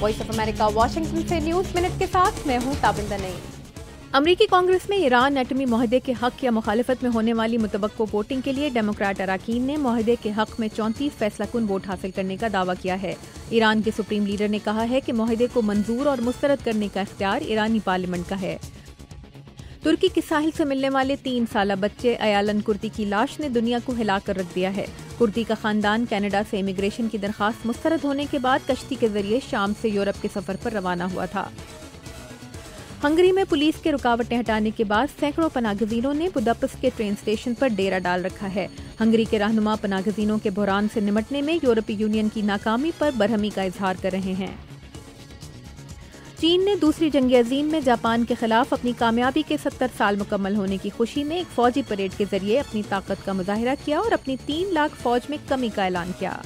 Voice of America Washington से news minute के साथ मैं हूं ताबिंदा नईम। अमरीकी कांग्रेस में ईरान एटमी मुआहदे के हक या मुखालिफत में होने वाली मुतवक्को वोटिंग के लिए डेमोक्रेट अराकीन ने मुआहदे के हक में 34 फैसलाकुन वोट हासिल करने का दावा किया है। ईरान के सुप्रीम लीडर ने कहा है कि मुआहदे को मंजूर और मुस्तरद करने का इख्तियार ईरानी पार्लियामेंट का है। तुर्की के साहिल से मिलने वाले 3 साला बच्चे अयालन कुर्ती की लाश ने दुनिया को हिलाकर रख दिया है। कुर्ती का खानदान कनाडा से इमिग्रेशन की दरखास्त मुस्तरद होने के बाद कश्ती के जरिए शाम से यूरोप के सफर पर रवाना हुआ था। हंगरी में पुलिस के रुकावटें हटाने के बाद सैकड़ों पनागजीनों ने बुदापेस्ट के ट्रेन स्टेशन पर डेरा डाल रखा है। हंगरी के रहनुमा पनागजीनों के बहरान से निमटने में यूरोपीय यूनियन की नाकामी पर बरहमी का इजहार कर रहे हैं। चीन ने दूसरी जंग अजीम में जापान के खिलाफ अपनी कामयाबी के 70 साल मुकम्मल होने की खुशी में एक फौजी परेड के जरिए अपनी ताकत का मुजाहिरा किया और अपनी 3 लाख फौज में कमी का ऐलान किया।